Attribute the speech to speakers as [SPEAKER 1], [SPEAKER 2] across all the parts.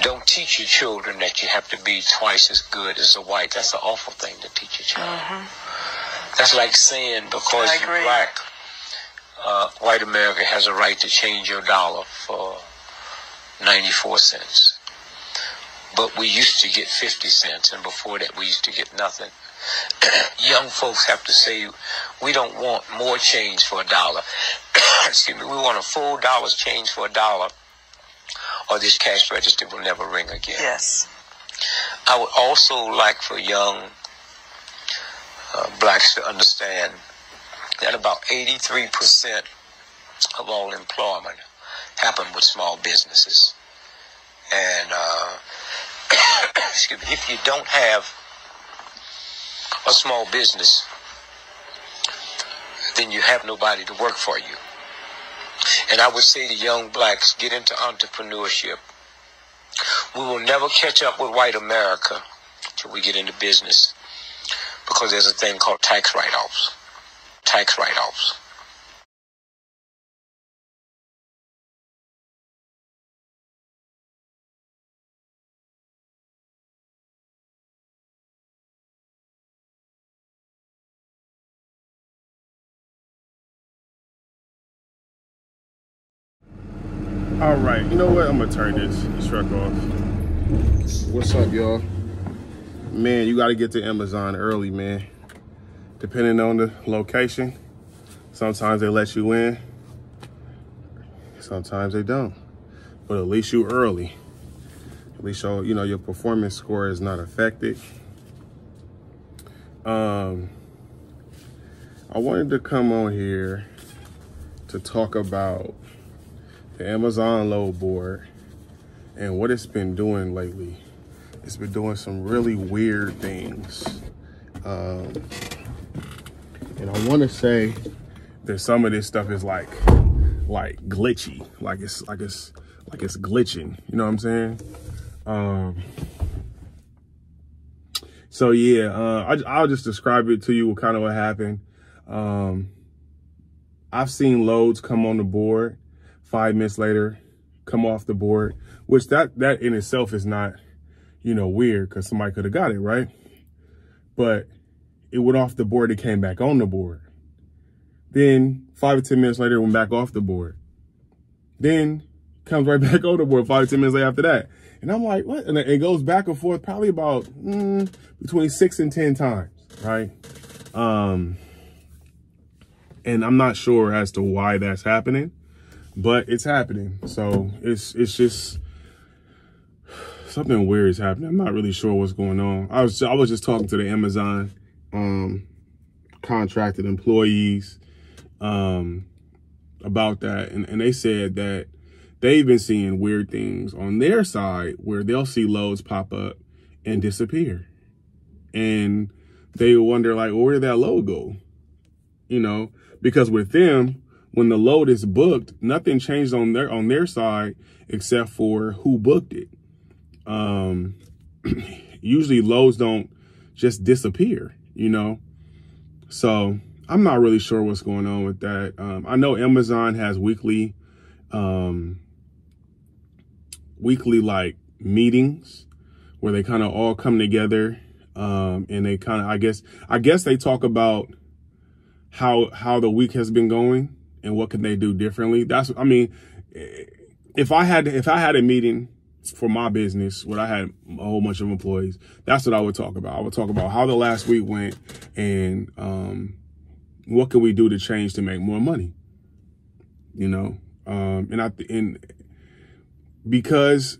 [SPEAKER 1] Don't teach your children that you have to be twice as good as a white. That's an awful thing to teach a child. That's like saying because you're black, white America has a right to change your dollar for 94 cents. But we used to get 50 cents, and before that we used to get nothing. Young folks have to say, we don't want more change for $1. Excuse me, we want a full dollar's change for $1, or this cash register will never ring again.
[SPEAKER 2] Yes.
[SPEAKER 1] I would also like for young blacks to understand that about 83% of all employment happen with small businesses. And excuse me, if you don't have a small business, then you have nobody to work for you. And I would say to young blacks, get into entrepreneurship. We will never catch up with white America till we get into business, because there's a thing called tax write-offs. Tax write-offs.
[SPEAKER 3] All right, you know what? I'm gonna turn this truck off. What's up, y'all? Man, you gotta get to Amazon early, man. Depending on the location, sometimes they let you in, sometimes they don't. But at least you early. At least your performance score is not affected. I wanted to come on here to talk about the Amazon load board and what it's been doing lately. It's been doing some really weird things. And I want to say that some of this stuff is like glitchy, like it's glitching. You know what I'm saying? So yeah, I'll just describe it to you kind of what happened. I've seen loads come on the board, 5 minutes later, come off the board, which that in itself is not, weird, because somebody could have got it, right? But it went off the board, it came back on the board. Then 5 or 10 minutes later, it went back off the board. Then comes right back on the board 5 or 10 minutes later after that. And I'm like, what? And it goes back and forth probably about between 6 and 10 times, right? And I'm not sure as to why that's happening, but it's happening. So it's just something weird is happening. I'm not really sure what's going on. I was just talking to the Amazon contracted employees about that, and they said that they've been seeing weird things on their side where they'll see loads pop up and disappear, and they wonder like, well, where did that load go? Because with them, when the load is booked, nothing changed on their side except for who booked it. Usually loads don't just disappear, So I'm not really sure what's going on with that. I know Amazon has weekly like meetings where they kind of all come together, and they kind of, I guess they talk about how the week has been going and what can they do differently. If I had a meeting for my business where I had a whole bunch of employees, that's what I would talk about. I would talk about how the last week went and what can we do to change to make more money, because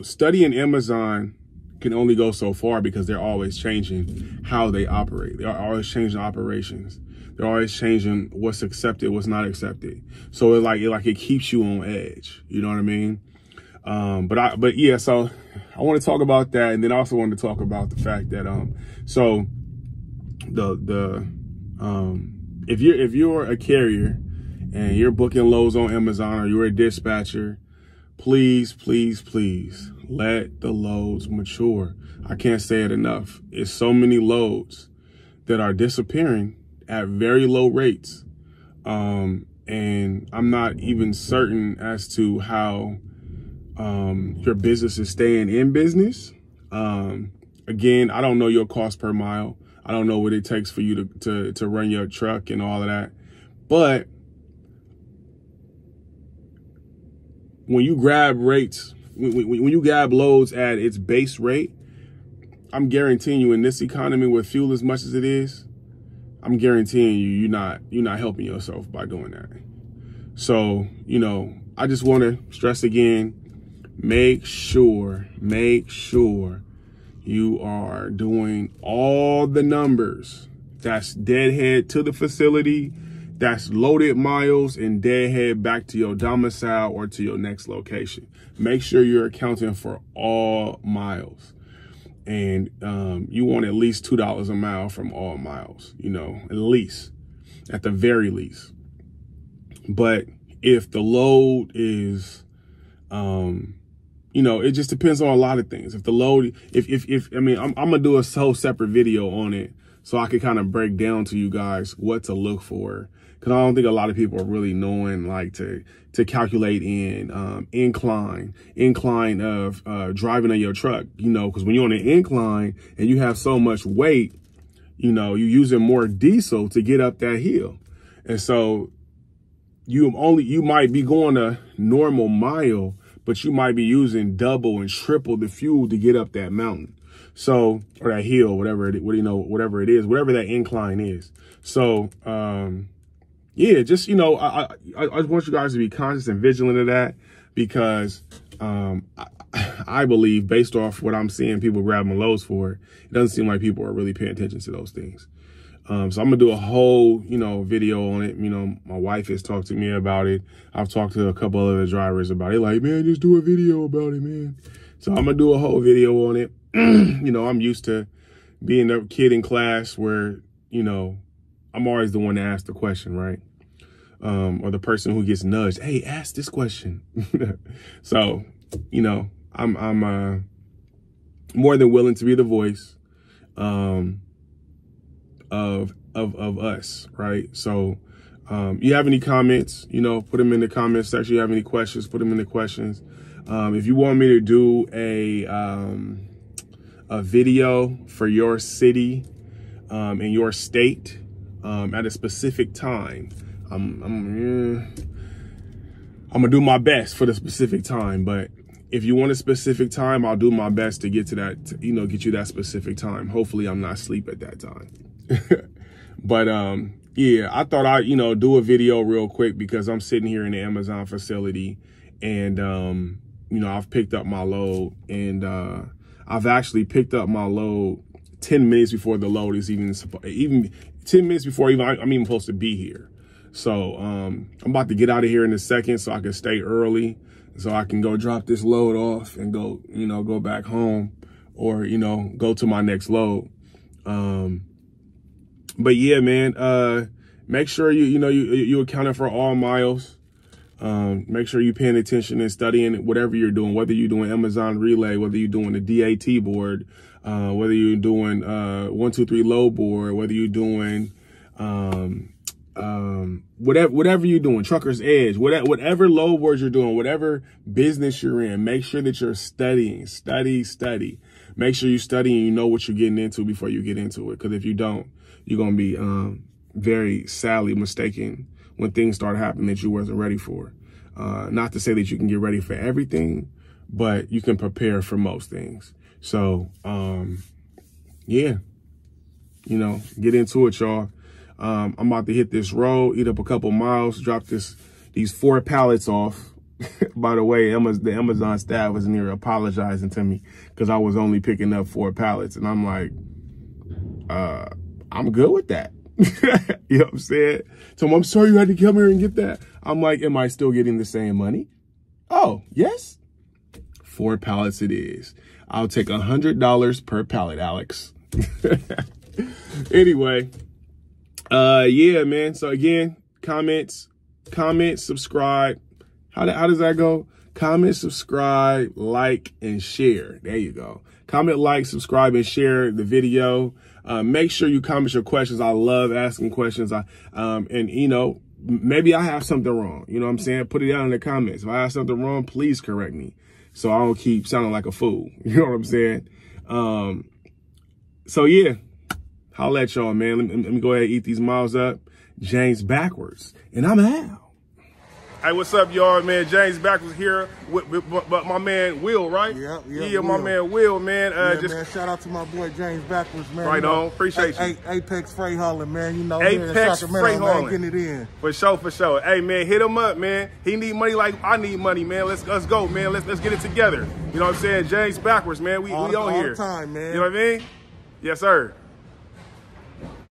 [SPEAKER 3] studying Amazon can only go so far, because they're always changing how they operate. They're always changing operations. They're always changing what's accepted, what's not accepted. So it keeps you on edge. You know what I mean? But yeah, so I want to talk about that, and then I also want to talk about the fact that if you're a carrier and you're booking loads on Amazon, or you're a dispatcher, please let the loads mature. I can't say it enough. It's so many loads that are disappearing at very low rates. And I'm not even certain as to how your business is staying in business. Again, I don't know your cost per mile. I don't know what it takes for you to run your truck and all of that. But when you grab rates, when you grab loads at its base rate, I'm guaranteeing you in this economy with fuel as much as it is, I'm guaranteeing you, you're not helping yourself by doing that. So, you know, I just want to stress again, make sure you are doing all the numbers. That's deadhead to the facility, that's loaded miles, and deadhead back to your domicile or to your next location. Make sure you're accounting for all miles. And you want at least $2 a mile from all miles, you know, at least, at the very least. But if the load is, you know, it just depends on a lot of things. If the load, I mean, I'm gonna do a whole separate video on it so I can kind of break down to you guys what to look for. Cause I don't think a lot of people are really knowing like to calculate in incline of driving on your truck, you know, cause when you're on an incline and you have so much weight, you know, you're using more diesel to get up that hill. And so you might be going a normal mile, but you might be using double and triple the fuel to get up that mountain. So, or that hill, whatever it is, whatever that incline is. So, yeah, just, you know, I want you guys to be conscious and vigilant of that, because I believe, based off what I'm seeing people grabbing loads for, it doesn't seem like people are really paying attention to those things. So I'm gonna do a whole, you know, video on it. You know, my wife has talked to me about it. I've talked to a couple other drivers about it. Like, man, just do a video about it, man. So I'm gonna do a whole video on it. You know, I'm used to being a kid in class where, you know, I'm always the one to ask the question, right? Or the person who gets nudged. Hey, ask this question. So, you know, I'm more than willing to be the voice of us, right? So, you have any comments, you know, put them in the comment section. You have any questions, put them in the questions. If you want me to do a video for your city and your state at a specific time, I'm gonna do my best for the specific time. But if you want a specific time, I'll do my best to get to that, you know, get you that specific time. Hopefully I'm not asleep at that time. But yeah, I thought I'd, you know, do a video real quick because I'm sitting here in the Amazon facility, and you know, I've picked up my load, and I've actually picked up my load 10 minutes before the load is even 10 minutes before I'm even supposed to be here. So I'm about to get out of here in a second so I can stay early, so I can go drop this load off and go, you know, go back home, or, you know, go to my next load. But yeah, man, make sure you accounting for all miles. Make sure you're paying attention and studying whatever you're doing, whether you're doing Amazon Relay, whether you're doing the DAT board, whether you're doing 123 load board, whether you're doing whatever you're doing, Trucker's Edge, whatever load boards you're doing, whatever business you're in, make sure that you're studying. Study. Make sure you study and you know what you're getting into before you get into it. Because if you don't, you're going to be very sadly mistaken when things start happening that you wasn't ready for. Not to say that you can get ready for everything, but you can prepare for most things. So, yeah, you know, get into it, y'all. I'm about to hit this road, eat up a couple miles, drop these 4 pallets off. By the way, the Amazon staff was in here apologizing to me because I was only picking up 4 pallets. And I'm like, I'm good with that. You know what I'm saying? So I'm sorry you had to come here and get that. I'm like, am I still getting the same money? Oh, yes. 4 pallets it is. I'll take $100 per pallet, Alex. Anyway, yeah, man. So again, comment, subscribe. How does that go? Comment, subscribe, like, and share. There you go. Comment, like, subscribe, and share the video. Make sure you comment your questions. I love asking questions. And you know, maybe I have something wrong. You know what I'm saying? Put it down in the comments. If I have something wrong, please correct me. so I don't keep sounding like a fool. You know what I'm saying? So yeah, holla at y'all, man. Let me go ahead and eat these miles up. James Backwards, and I'm out. Hey, what's up, y'all, man? James Backwards here with my man Will, right? Yeah, my man Will, man.
[SPEAKER 2] Man, shout out to my boy James Backwards, man.
[SPEAKER 3] Right on, appreciate you.
[SPEAKER 2] Apex Freight Hauling, man. You know,
[SPEAKER 3] Apex Freight Hauling,
[SPEAKER 2] getting it in.
[SPEAKER 3] For sure. Hey, man, hit him up, man. He need money like I need money, man. Let's go, man. Let's get it together. You know what I'm saying? James Backwards, man. We on here.
[SPEAKER 2] All the time, man.
[SPEAKER 3] You know what I mean? Yes, sir.